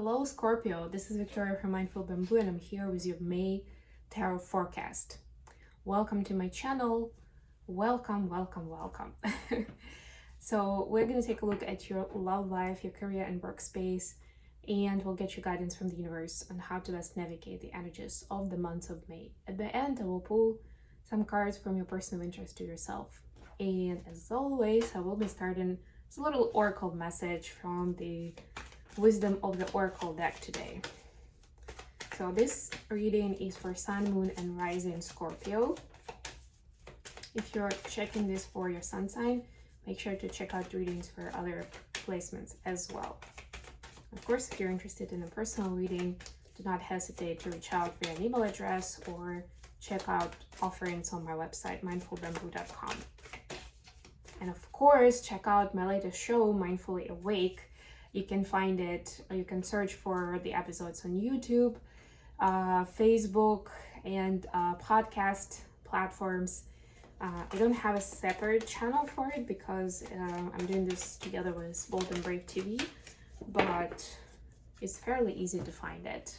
Hello Scorpio, this is Victoria from Mindful Bamboo and I'm here with your May Tarot Forecast. Welcome to my channel. Welcome. So we're going to take a look at your love life, your career and workspace, and we'll get you guidance from the universe on how to best navigate the energies of the month of May. At the end, I will pull some cards from your personal interest to yourself. And as always, I will be starting with a little oracle message from the Wisdom of the Oracle deck today. So this reading is for Sun, Moon, and Rising Scorpio. If you're checking this for your sun sign, make sure to check out readings for other placements as well. Of course, if you're interested in a personal reading, do not hesitate to reach out via an email address or check out offerings on my website, mindfulbamboo.com. And of course, check out my latest show, Mindfully Awake. You can find it, or you can search for the episodes on YouTube, Facebook, and podcast platforms. I don't have a separate channel for it because I'm doing this together with Bold and Brave TV, but it's fairly easy to find it.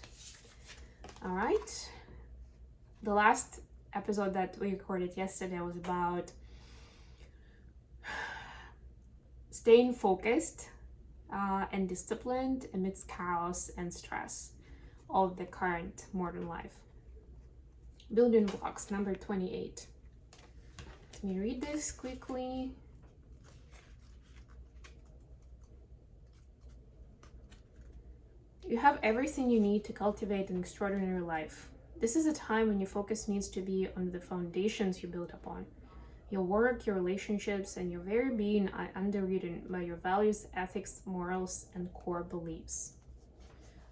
All right. The last episode that we recorded yesterday was about staying focused and disciplined amidst chaos and stress of the current modern life. Building blocks, number 28. Let me read this quickly. You have everything you need to cultivate an extraordinary life. This is a time when your focus needs to be on the foundations you built upon. Your work, your relationships, and your very being are underwritten by your values, ethics, morals, and core beliefs.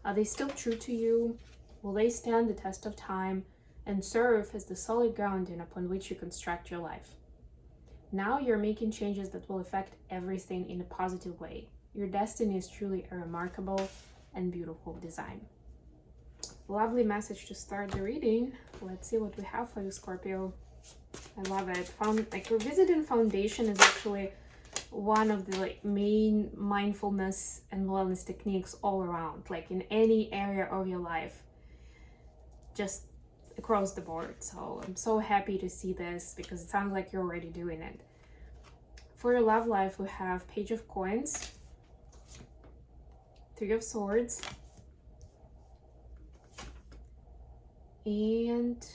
Are they still true to you? Will they stand the test of time and serve as the solid grounding upon which you construct your life? Now you're making changes that will affect everything in a positive way. Your destiny is truly a remarkable and beautiful design. Lovely message to start the reading. Let's see what we have for you, Scorpio. I love it. Revisiting foundation is actually one of the main mindfulness and wellness techniques all around, like in any area of your life, just across the board. So I'm so happy to see this because it sounds like you're already doing it. For your love life, we have Page of Coins, Three of Swords, and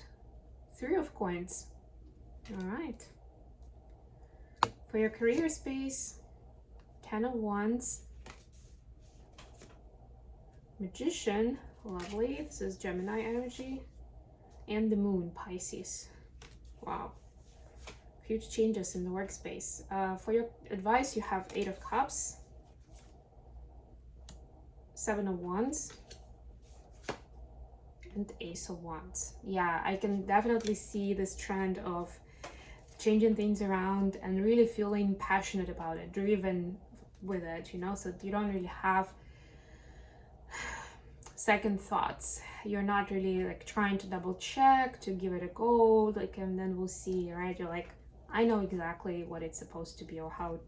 Three of Coins. All right. For your career space, 10 of Wands, Magician, lovely. This is Gemini energy, and the Moon, Pisces. Wow. Huge changes in the workspace. For your advice, you have 8 of Cups, 7 of Wands, and Ace of Wands. Yeah, I can definitely see this trend of changing things around and really feeling passionate about it, driven with it, so you don't really have second thoughts. You're not really like trying to double check to give it a go, and then we'll see, right? You're like, I know exactly what it's supposed to be, or how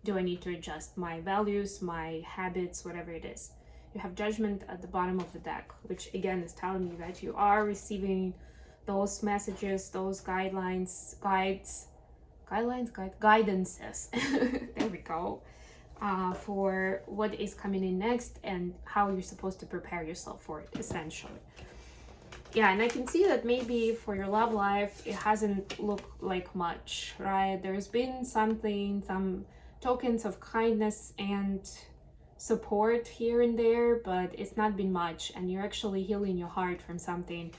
do I need to adjust my values, my habits, whatever it is. You have Judgment at the bottom of the deck, which again is telling you that you are receiving those messages, those guidances. There we go. For what is coming in next and how you're supposed to prepare yourself for it, essentially. Yeah, and I can see that maybe for your love life, it hasn't looked like much, right? There's been some tokens of kindness and support here and there, but it's not been much, and you're actually healing your heart from something.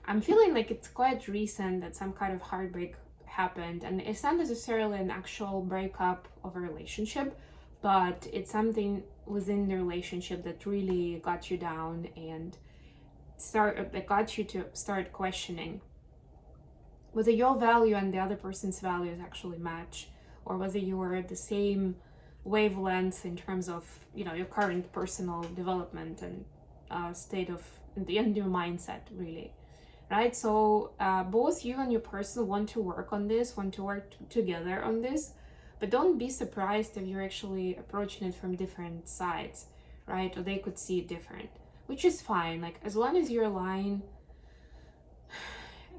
I'm feeling like it's quite recent that some kind of heartbreak happened, and it's not necessarily an actual breakup of a relationship, but it's something within the relationship that really got you down and got you to start questioning whether your value and the other person's values actually match, or whether you are at the same wavelength in terms of your current personal development and state of your mindset, really. Right? So both you and your person want to work together on this, but don't be surprised if you're actually approaching it from different sides, right? Or they could see it different, which is fine. Like, as long as you're aligned,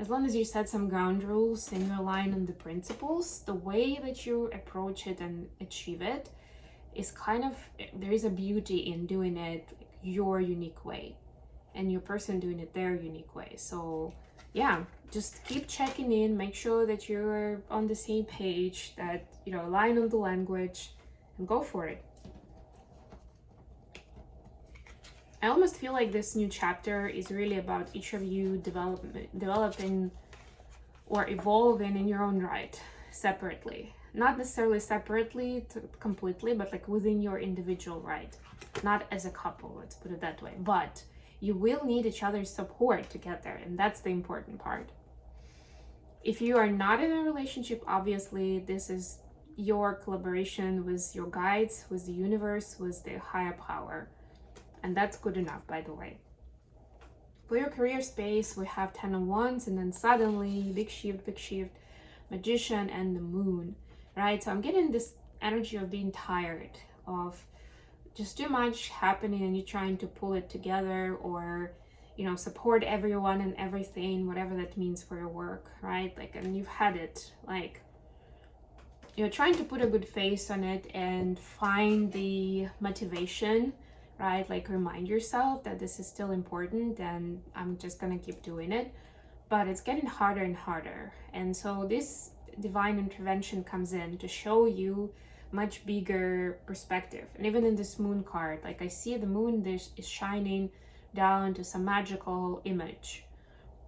as long as you set some ground rules and you align on the principles, the way that you approach it and achieve it is kind of, there is a beauty in doing it your unique way and your person doing it their unique way. So yeah, just keep checking in, make sure that you're on the same page, that, you know, align on the language, and go for it. I almost feel like this new chapter is really about each of you developing or evolving in your own right, separately. Not necessarily separately completely, but like within your individual right. Not as a couple, let's put it that way. But you will need each other's support to get there, and that's the important part. If you are not in a relationship, obviously this is your collaboration with your guides, with the universe, with the higher power. And that's good enough, by the way. For your career space, we have 10 of Wands, and then suddenly, big shift, Magician, and the Moon, right? So I'm getting this energy of being tired, of just too much happening, and you're trying to pull it together, or, you know, support everyone and everything, whatever that means for your work, right? Like, and you've had it, like, you're trying to put a good face on it and find the motivation, right? Like, remind yourself that this is still important and I'm just gonna keep doing it. But it's getting harder and harder. And so this divine intervention comes in to show you much bigger perspective. And even in this Moon card, like, I see the moon is shining down to some magical image,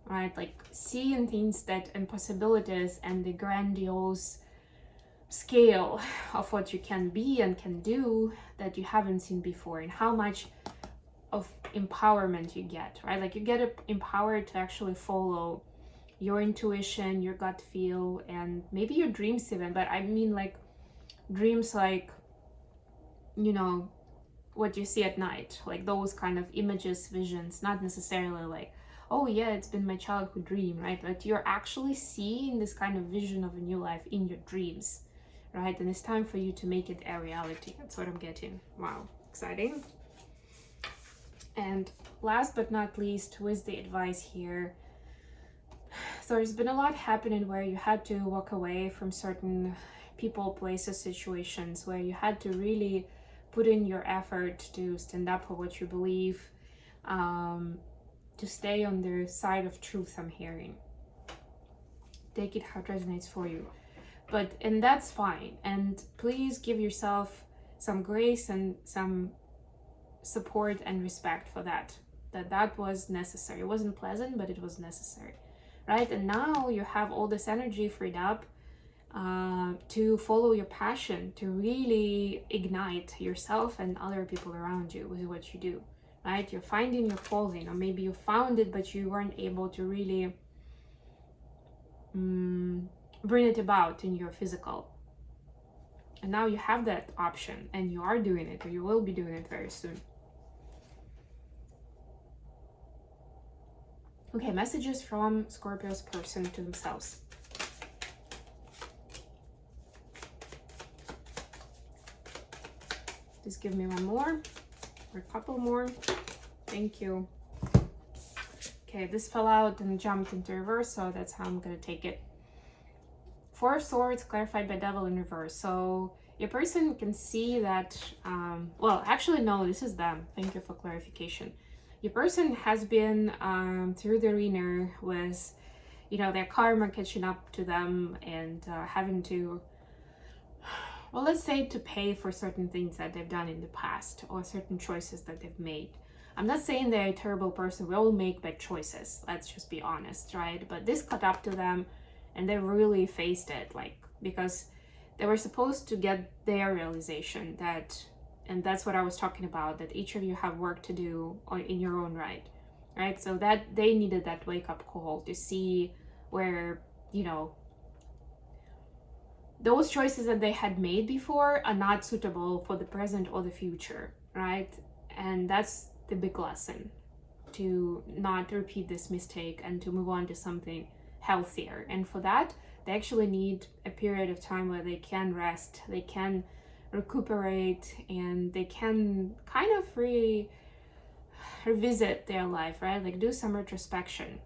right? Like, seeing things that, and possibilities, and the grandiose scale of what you can be and can do that you haven't seen before, and how much of empowerment you get, right? Like, you get empowered to actually follow your intuition, your gut feel, and maybe your dreams even. But I mean, like, dreams, like, you know, what you see at night, like those kind of images, visions, not necessarily like, oh yeah, it's been my childhood dream, right? But you're actually seeing this kind of vision of a new life in your dreams, right? And it's time for you to make it a reality. That's what I'm getting. Wow, exciting. And last but not least, with the advice here, so there's been a lot happening where you had to walk away from certain people, places, situations, where you had to really put in your effort to stand up for what you believe, to stay on the side of truth. I'm hearing, take it how it resonates for you. And that's fine. And please give yourself some grace and some support and respect for that was necessary. It wasn't pleasant, but it was necessary, right? And now you have all this energy freed up to follow your passion, to really ignite yourself and other people around you with what you do, right? You're finding your calling, or maybe you found it, but you weren't able to really bring it about in your physical. And now you have that option, and you are doing it, or you will be doing it very soon. Okay, messages from Scorpio's person to themselves. Just give me one more, or a couple more. Thank you. Okay, this fell out and jumped into reverse, so that's how I'm gonna take it. Four of Swords clarified by Devil in reverse. So your person can see that, well, actually, no, this is them. Thank you for clarification. Your person has been through the arena with, you know, their karma catching up to them, and having to, well, let's say, to pay for certain things that they've done in the past, or certain choices that they've made. I'm not saying they're a terrible person. We all make bad choices. Let's just be honest, right? But this caught up to them, and they really faced it, like, because they were supposed to get their realization that, and that's what I was talking about, that each of you have work to do in your own right? So that they needed that wake-up call to see where, you know, those choices that they had made before are not suitable for the present or the future, right? And that's the big lesson, to not repeat this mistake and to move on to something healthier. And for that, they actually need a period of time where they can rest, they can recuperate, and they can kind of revisit their life, right? Like do some retrospection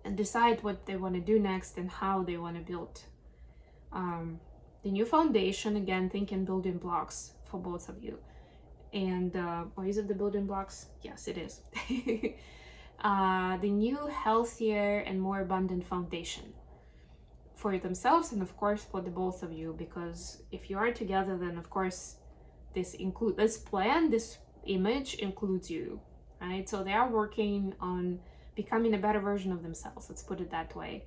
and decide what they want to do next and how they want to build the new foundation. Again, thinking building blocks for both of you. And or is it the building blocks? Yes, it is. The new, healthier and more abundant foundation for themselves, and of course for the both of you, because if you are together, then of course this image includes you, right? So they are working on becoming a better version of themselves, let's put it that way.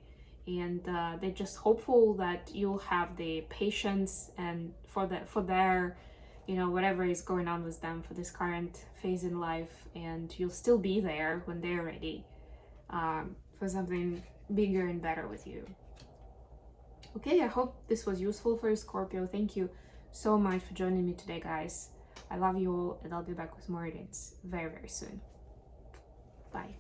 And they're just hopeful that you'll have the patience and for their, you know, whatever is going on with them for this current phase in life, and you'll still be there when they're ready for something bigger and better with you. Okay, I hope this was useful for you, Scorpio. Thank you so much for joining me today, guys. I love you all, and I'll be back with more readings very, very soon. Bye.